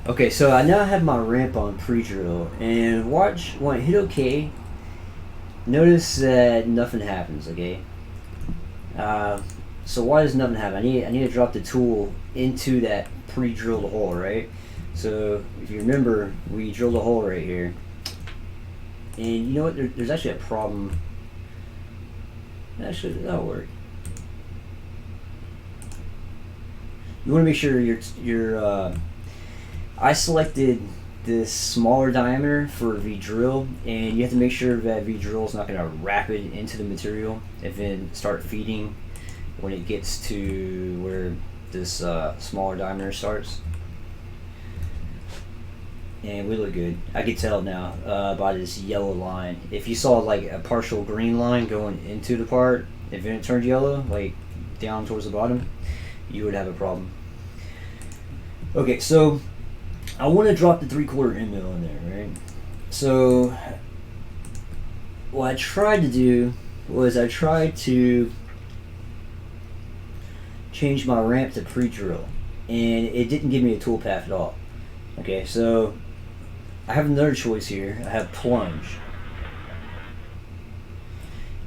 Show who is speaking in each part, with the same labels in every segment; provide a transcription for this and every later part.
Speaker 1: Okay, so I now have my ramp on pre-drill, and watch when I hit OK. Notice that nothing happens. Okay. Uh, so why does nothing happen? I need to drop the tool into that pre-drilled hole, right? So if you remember, we drilled a hole right here, and you know what? There's actually a problem. Actually, that'll work. You want to make sure your I selected this smaller diameter for V-drill, and you have to make sure that V-drill is not going to wrap it into the material and then start feeding when it gets to where this smaller diameter starts. And we look good. I can tell now by this yellow line. If you saw like a partial green line going into the part, if it turned yellow, like down towards the bottom, you would have a problem. Okay, so I want to drop the 3/4 end mill in there, right? So what I tried to do was I tried to change my ramp to pre-drill, and it didn't give me a toolpath at all. Okay, so I have another choice here. I have Plunge,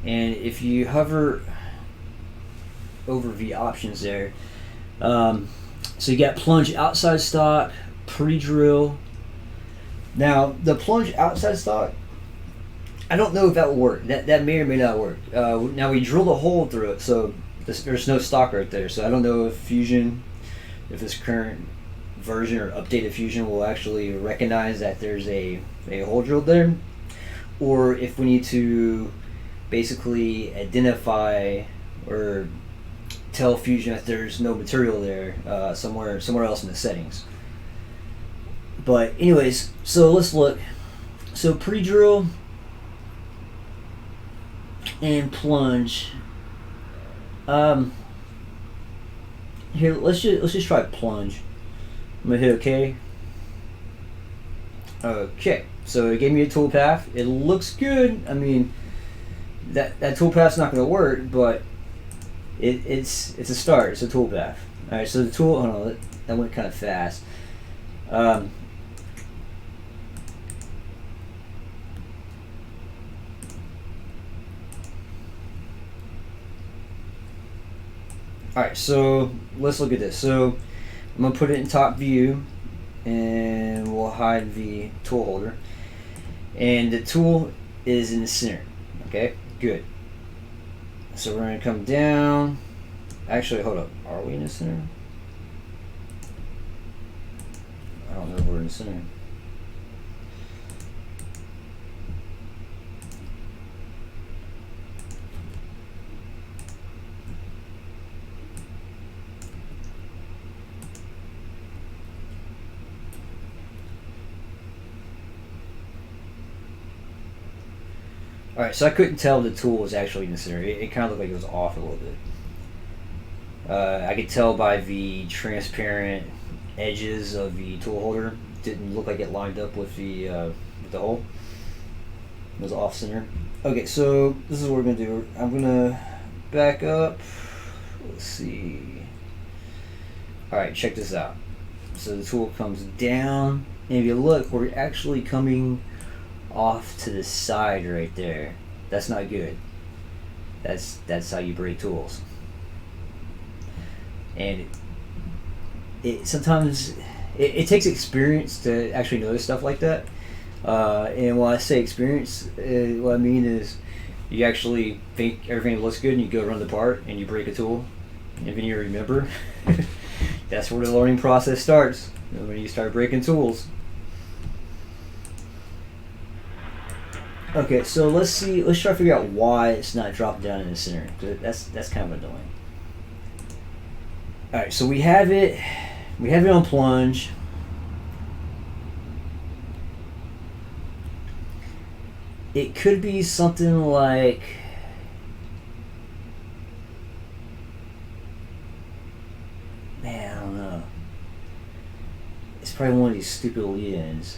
Speaker 1: and if you hover over the options there, so you got Plunge outside stock, pre-drill. Now the Plunge outside stock, I don't know if that will work. That may or may not work. Now we drilled a hole through it, so there's no stock right there. So I don't know if Fusion, if this current version or updated Fusion will actually recognize that there's a hole drilled there, or if we need to basically identify or tell Fusion that there's no material there somewhere else in the settings. But anyways, so let's look. So pre-drill and Plunge. Here, let's just try Plunge. I'm gonna hit OK. Okay, so it gave me a toolpath. It looks good. I mean, that toolpath's not gonna work, but it's a start. It's a toolpath. All right, so the tool. Hold on, that went kind of fast. Alright, so let's look at this. So I'm going to put it in top view, and we'll hide the tool holder. And the tool is in the center. Okay, good. So we're going to come down. Actually, hold up. Are we in the center? I don't know if we're in the center. Alright, so I couldn't tell the tool was actually in the center. It kind of looked like it was off a little bit. I could tell by the transparent edges of the tool holder. Didn't look like it lined up with the hole. It was off center. Okay, so this is what we're going to do. I'm going to back up. Let's see. Alright, check this out. So the tool comes down. And if you look, we're actually coming off to the side right there. That's not good. That's how you break tools. And it sometimes it takes experience to actually notice stuff like that. And when I say experience, what I mean is you actually think everything looks good and you go run the part and you break a tool, and then you remember. That's where the learning process starts, when you start breaking tools. Okay, so let's try to figure out why it's not dropping down in the center, because that's kind of annoying. Alright, so we have it on Plunge. It could be something like, man, I don't know. It's probably one of these stupid lead-ins.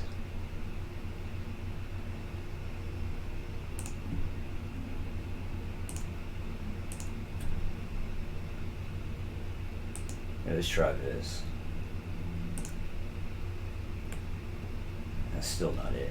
Speaker 1: Let's try this. That's still not it.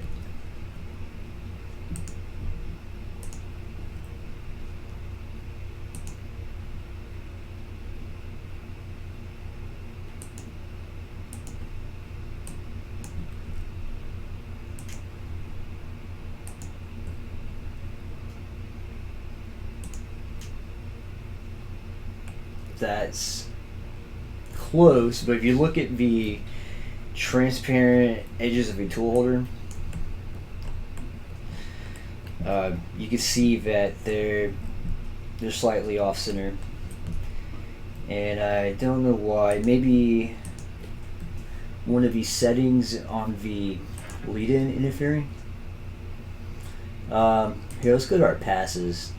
Speaker 1: That's close, but if you look at the transparent edges of a tool holder, you can see that they're slightly off center, and I don't know why. Maybe one of these settings on the lead-in interfering. Here, let's go to our passes.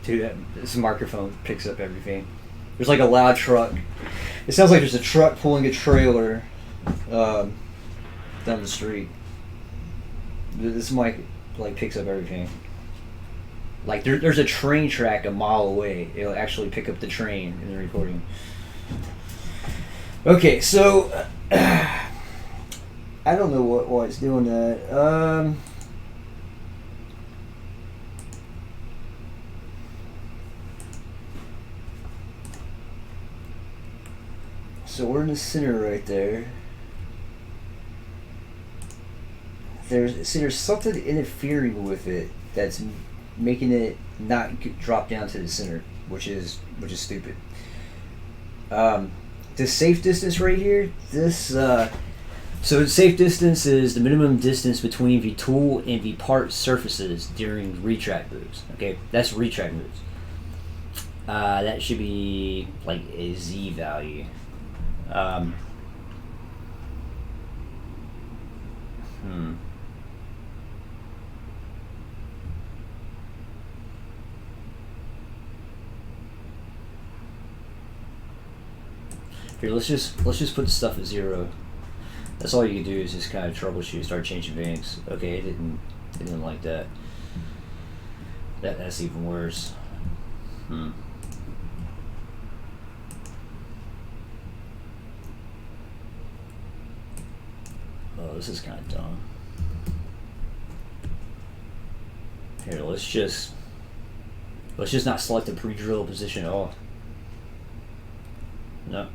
Speaker 1: Dude, this microphone picks up everything. There's like a loud truck. It sounds like there's a truck pulling a trailer down the street. This mic like picks up everything. Like there's a train track a mile away. It'll actually pick up the train in the recording. Okay, so I don't know why it's doing that. So we're in the center right there. There's something interfering with it that's making it not drop down to the center, which is stupid. This safe distance right here, so the safe distance is the minimum distance between the tool and the part surfaces during retract moves. Okay, that's retract moves. That should be like a Z value. Here, let's just put the stuff at 0. That's all you can do is just kind of troubleshoot, start changing things. Okay, it didn't like that. That's even worse. Oh, this is kind of dumb. Here, let's just not select the pre-drill position at all. No.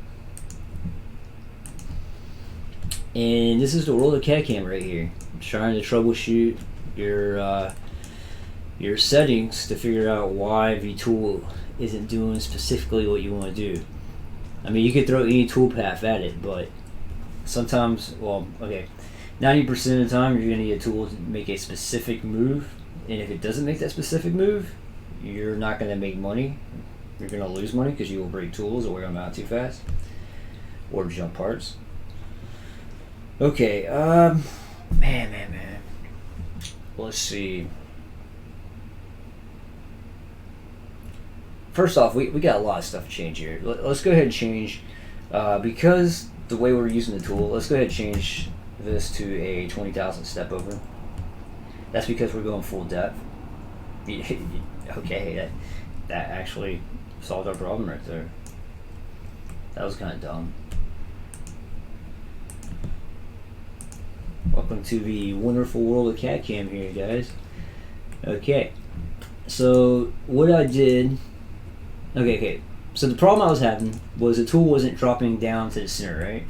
Speaker 1: And this is the world of CAD CAM right here. I'm trying to troubleshoot your settings to figure out why the tool isn't doing specifically what you want to do. I mean, you could throw any toolpath at it, but sometimes, well, okay, 90% of the time you're going to get a tool to make a specific move, and if it doesn't make that specific move, you're not going to make money. You're going to lose money because you will break tools or wear them out too fast, or jump parts. Okay, man. Let's see. First off, we got a lot of stuff to change here. Let's go ahead and change, because the way we're using the tool, let's go ahead and change this to a 20,000 step over. That's because we're going full depth. Okay, that actually solved our problem right there. That was kind of dumb. Welcome to the wonderful world of CAD CAM here, guys. Okay, so what I did, okay, so the problem I was having was the tool wasn't dropping down to the center, right?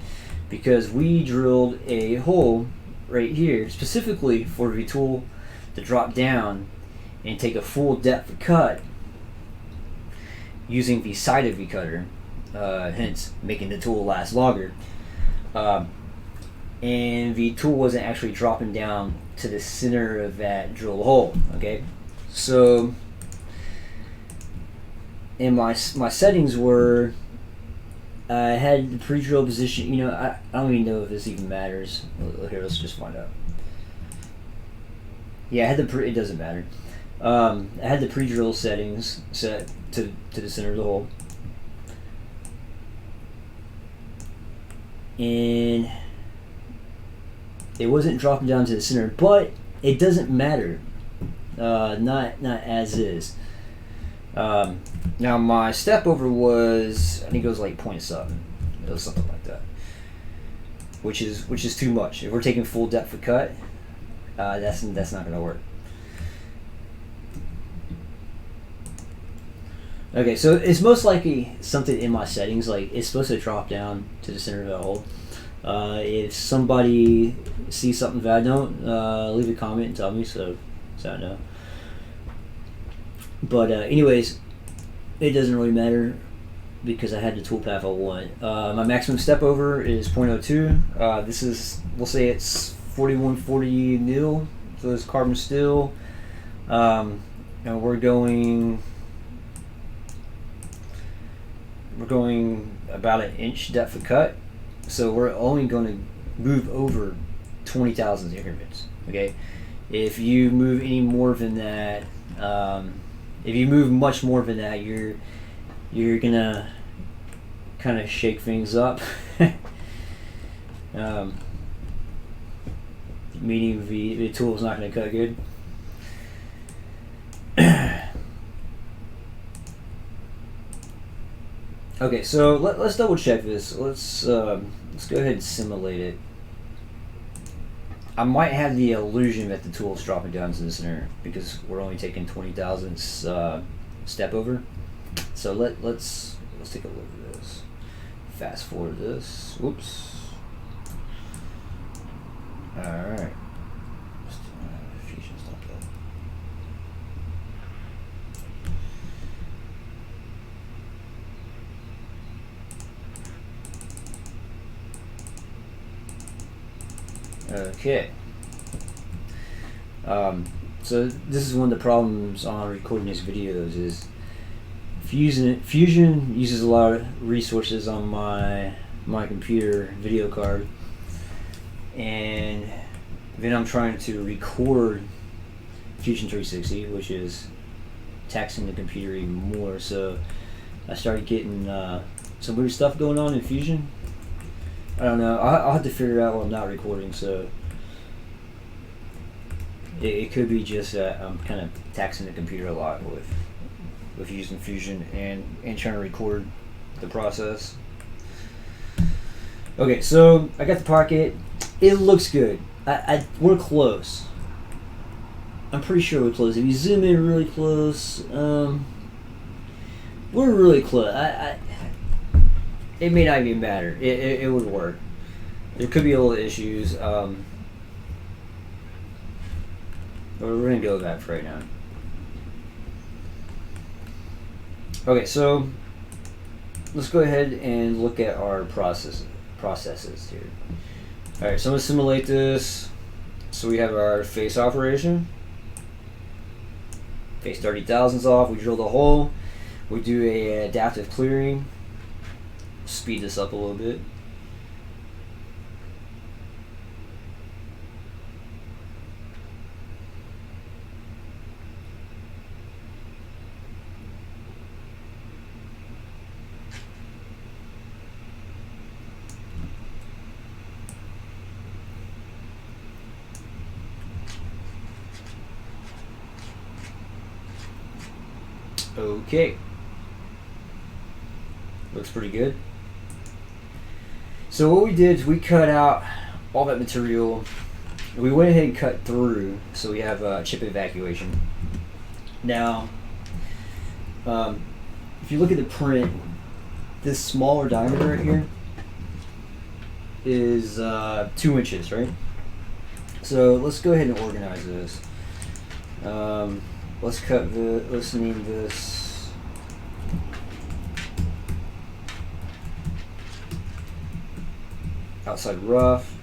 Speaker 1: Because we drilled a hole right here specifically for the tool to drop down and take a full depth cut using the side of the cutter, hence making the tool last longer. And the tool wasn't actually dropping down to the center of that drill hole. Okay, so and my settings were, I had the pre-drill position. You know, I don't even know if this even matters. Here, let's just find out. Yeah, I had it doesn't matter. I had the pre-drill settings set to the center of the hole, and it wasn't dropping down to the center, but it doesn't matter. Not as is. Now my step over was, I think it was like 0.7. It was something like that, which is too much. If we're taking full depth of cut, that's not going to work. Okay, so it's most likely something in my settings. Like, it's supposed to drop down to the center of the hole. If somebody sees something bad, don't leave a comment and tell me so I know. But anyways, it doesn't really matter because I had the Toolpath I want. My maximum step over is 0.02. This is, we'll say it's 4140 mil, so it's carbon steel. And we're going about an inch depth of cut, so we're only going to move over 20 thousandths increments. Okay, if you move any more than that, if you move much more than that, you're gonna kind of shake things up. Meaning the tool is not going to cut good. Okay, so let's double check this. Let's go ahead and simulate it. I might have the illusion that the tool is dropping down to the center because we're only taking 20 thousandths step over. So let's take a look at this. Fast forward this. Whoops. All right. Fusion stop that. Okay. So this is one of the problems on recording these videos is Fusion uses a lot of resources on my computer video card, and then I'm trying to record Fusion 360, which is taxing the computer even more. So I started getting some weird stuff going on in Fusion. I don't know. I'll have to figure out while I'm not recording. So it could be just that I'm kind of taxing the computer a lot with using Fusion and trying to record the process. Okay, so I got the pocket. It looks good. We're close. I'm pretty sure we're close. If you zoom in really close, we're really close. It may not even matter. It would work. There could be a little issues. But we're gonna go with that for right now. Okay, so let's go ahead and look at our processes here. All right, so I'm gonna simulate this. So we have our face operation. Face 30 thousandths off. We drill the hole. We do a adaptive clearing. Speed this up a little bit. Okay, looks pretty good. So what we did is we cut out all that material. We went ahead and cut through, so we have chip evacuation. Now, if you look at the print, this smaller diameter right here is 2 inches, right? So let's go ahead and organize this. Let's name this outside rough.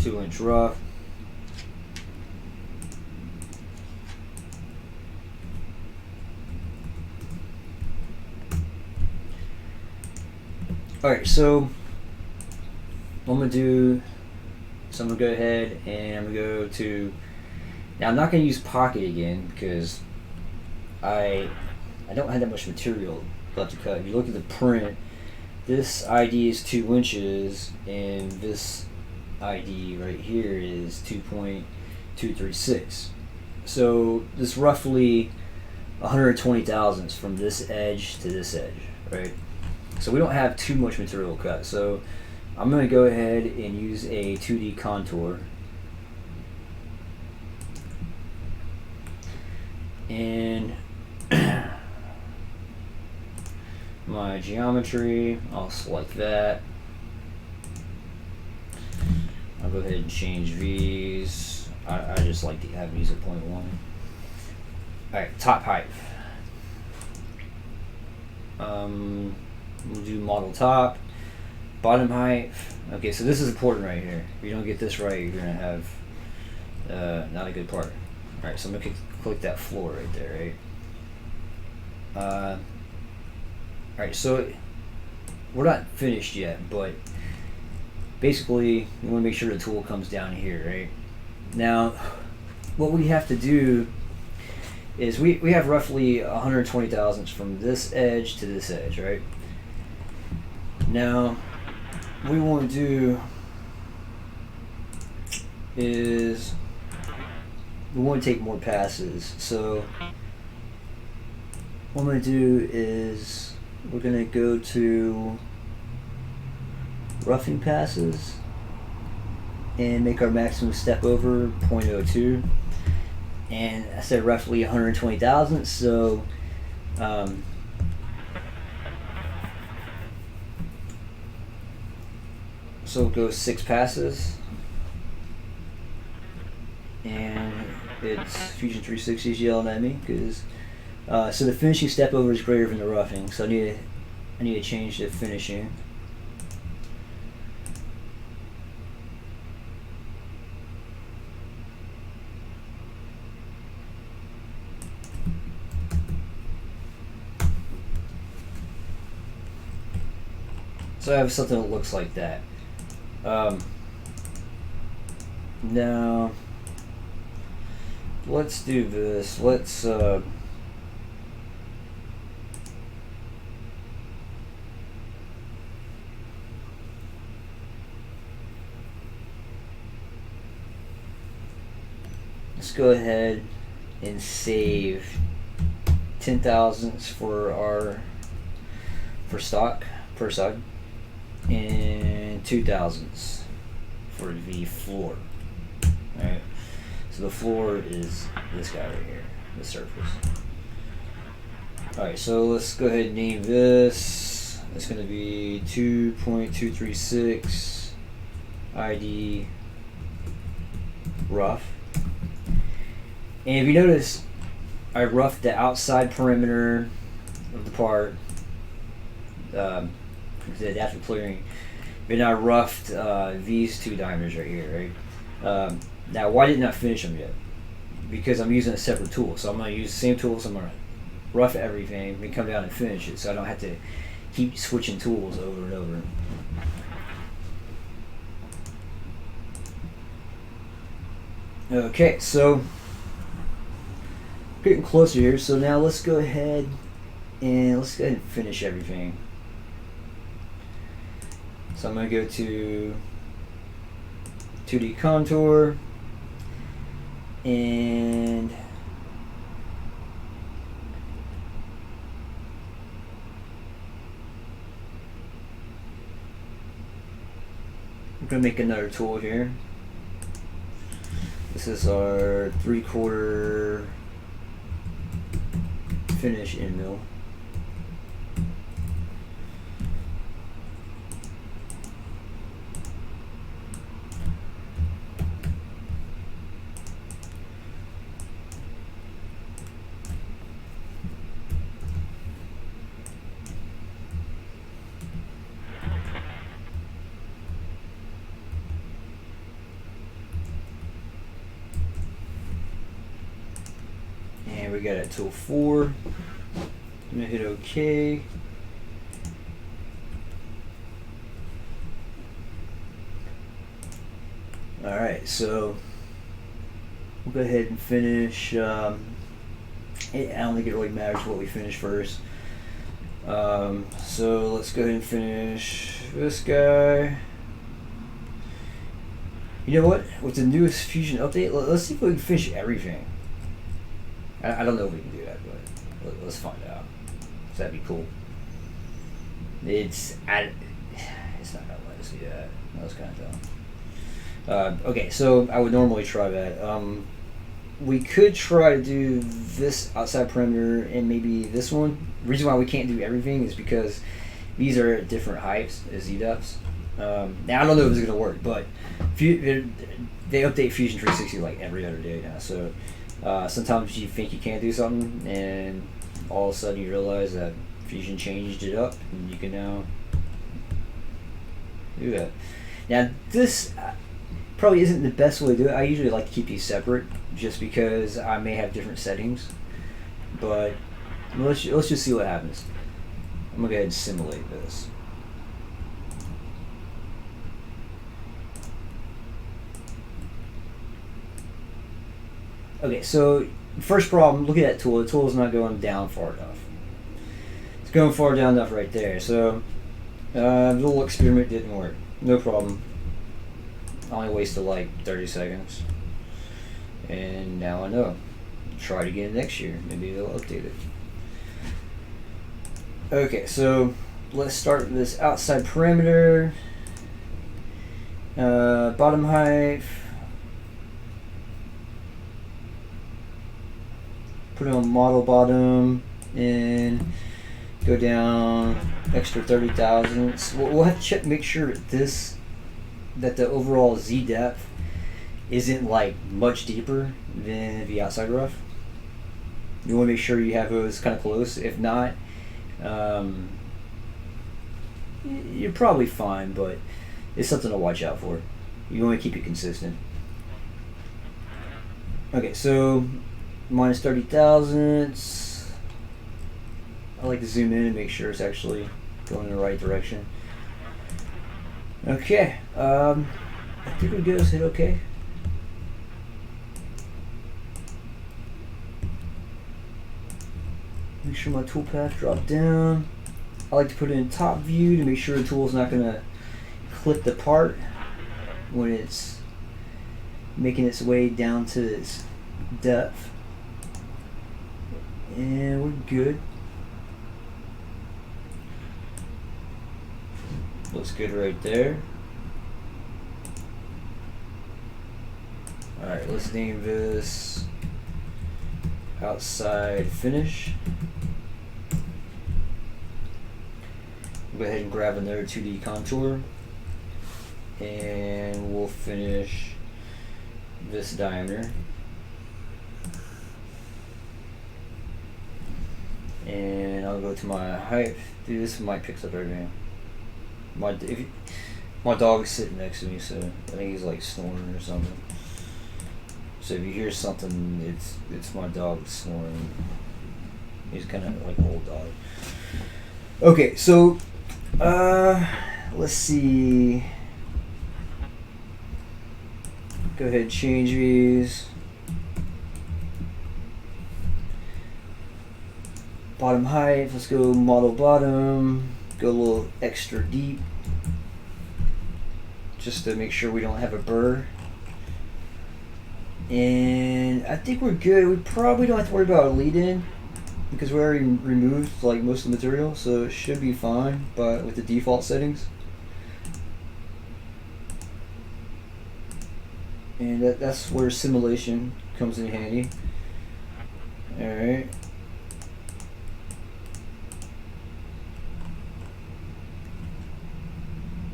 Speaker 1: Two-inch rough. Alright, so I'm gonna go ahead and I'm gonna go to, now I'm not gonna use pocket again because I don't have that much material left to cut. If you look at the print, this ID is 2 inches and this ID right here is 2.236. So this roughly 120 thousandths from this edge to this edge, right? So we don't have too much material cut. So I'm going to go ahead and use a 2D contour. And my geometry, I'll select that. I'll go ahead and change V's. I just like to have these at 0.1. Alright, top height. We'll do model top. Bottom height. Okay, so this is important right here. If you don't get this right, you're going to have not a good part. Alright, so I'm going to click that floor right there, right? Alright, so we're not finished yet, but basically you want to make sure the tool comes down here, right? Now, what we have to do is we have roughly 120 thousandths from this edge to this edge, right? Now, what we want to do is we want to take more passes. So what I'm going to do is we're going to go to roughing passes and make our maximum step over 0.02. And I said roughly 120 thousandths, so so we'll go 6 passes, and it's Fusion 360 is yelling at me because so the finishing step over is greater than the roughing, so I need to change the finishing. So I have something that looks like that. Now, let's do this. Let's go ahead and save 10 thousandths for stock per side, and 2 thousandths for the floor. Alright, so the floor is this guy right here, the surface. Alright, so let's go ahead and name this. It's going to be 2.236 ID rough. And if you notice, I roughed the outside perimeter of the part after clearing. Then I roughed these 2 diameters right here, right? Now, why didn't I finish them yet? Because I'm using a separate tool. So I'm going to use the same tool, so I'm going to rough everything, then come down and finish it, so I don't have to keep switching tools over and over. Okay, so getting closer here. So now let's go ahead and finish everything. So I'm going to go to 2D contour, and I'm going to make another tool here. This is our 3/4 finish end mill. And we got it tool 4. I'm gonna hit OK. Alright, so we'll go ahead and finish. I don't think it really matters what we finish first. So let's go ahead and finish this guy. You know what? With the newest Fusion update, let's see if we can finish everything. I don't know if we can do that, but let's find out. So that'd be cool. It's not gonna let us do that. That was kind of dumb. Okay, so I would normally try that. We could try to do this outside perimeter and maybe this one. The reason why we can't do everything is because these are at different heights as Z-depths. Now I don't know if it's gonna work, but they update Fusion 360 like every other day now. So sometimes you think you can't do something, and all of a sudden you realize that Fusion changed it up, and you can now do that. Now this probably isn't the best way to do it. I usually like to keep these separate, just because I may have different settings. But let's just see what happens. I'm gonna go ahead and simulate this. Okay, so first problem, look at that tool. The tool is not going down far enough. It's going far down enough right there. So the little experiment didn't work. No problem. Only wasted like 30 seconds. And now I know. Try it again next year. Maybe they'll update it. Okay, so let's start with this outside perimeter. Bottom height. Put it on model bottom and go down extra 30 thousandths. We'll have to check, make sure that the overall Z depth isn't like much deeper than the outside rough. You want to make sure you have those kind of close. If not, you're probably fine, but it's something to watch out for. You want to keep it consistent. Okay, so minus 30 thousandths. I like to zoom in and make sure it's actually going in the right direction. Okay, I think we're good. Let's hit OK. Make sure my toolpath dropped down. I like to put it in top view to make sure the tool is not going to clip apart when it's making its way down to its depth. And we're good. Looks good right there. Alright, let's name this outside finish. Go ahead and grab another 2D contour, and we'll finish this diameter. And I'll go to my height. Dude, this mic picks up everything. My dog's sitting next to me, so I think he's like snoring or something. So if you hear something, it's my dog snoring. He's kind of like an old dog. Okay, so let's see. Go ahead and change these. Bottom height, let's go model bottom. Go a little extra deep, just to make sure we don't have a burr. And I think we're good. We probably don't have to worry about a lead in because we already removed like most of the material, so it should be fine. But with the default settings, and that's where simulation comes in handy. All right.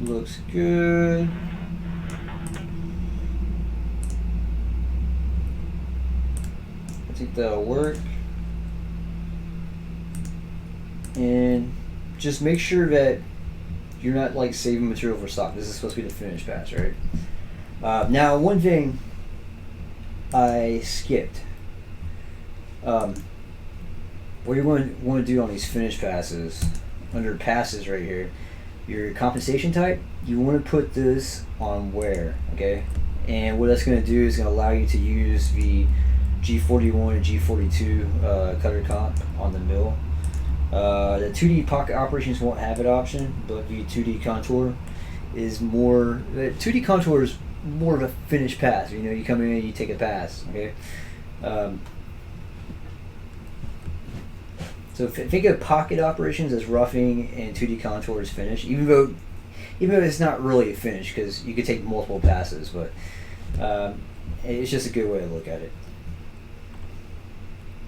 Speaker 1: Looks good. I think that'll work. And just make sure that you're not like saving material for stock. This is supposed to be the finished pass, right? Now, one thing I skipped. What you want to do on these finished passes, under passes right here, your compensation type, you want to put this on wear, okay? And what that's going to do is going to allow you to use the G41 and G42 cutter comp on the mill. The 2D pocket operations won't have an option, but the 2D contour is more. The 2D contour is more of a finished pass. You know, you come in and you take a pass. Okay. So think of pocket operations as roughing and 2D contour as finish, even though it's not really a finish because you could take multiple passes, but it's just a good way to look at it.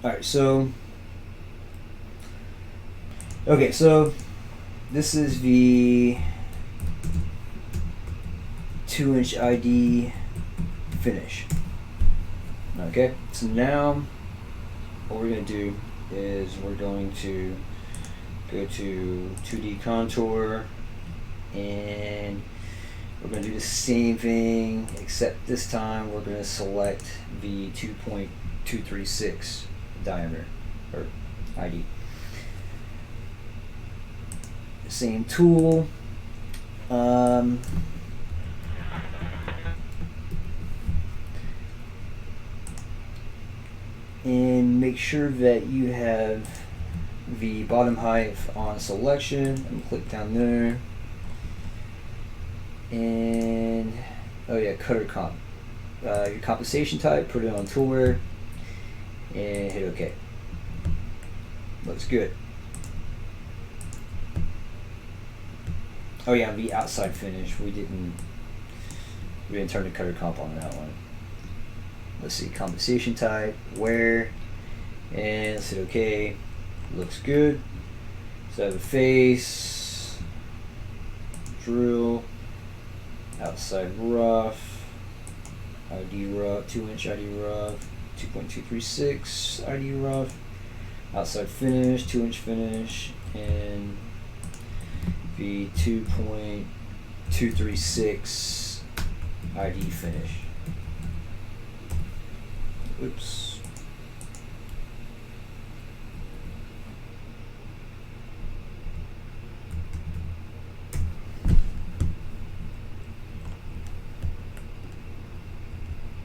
Speaker 1: All right, so this is the 2-inch ID finish. Okay, so now what we're going to do is we're going to go to 2D contour, and we're going to do the same thing, except this time we're going to select the 2.236 diameter or ID. Same tool. And make sure that you have the bottom height on selection, and click down there. And oh yeah, cutter comp. Your compensation type, put it on toolware, and hit OK. Looks good. Oh yeah, the outside finish. We didn't turn the cutter comp on that one. Let's see, compensation type, wear, and let's hit OK. Looks good. So I have a face, drill, outside rough, ID rough, 2-inch ID rough, 2.236 ID rough, outside finish, 2-inch finish, and the 2.236 ID finish. Oops.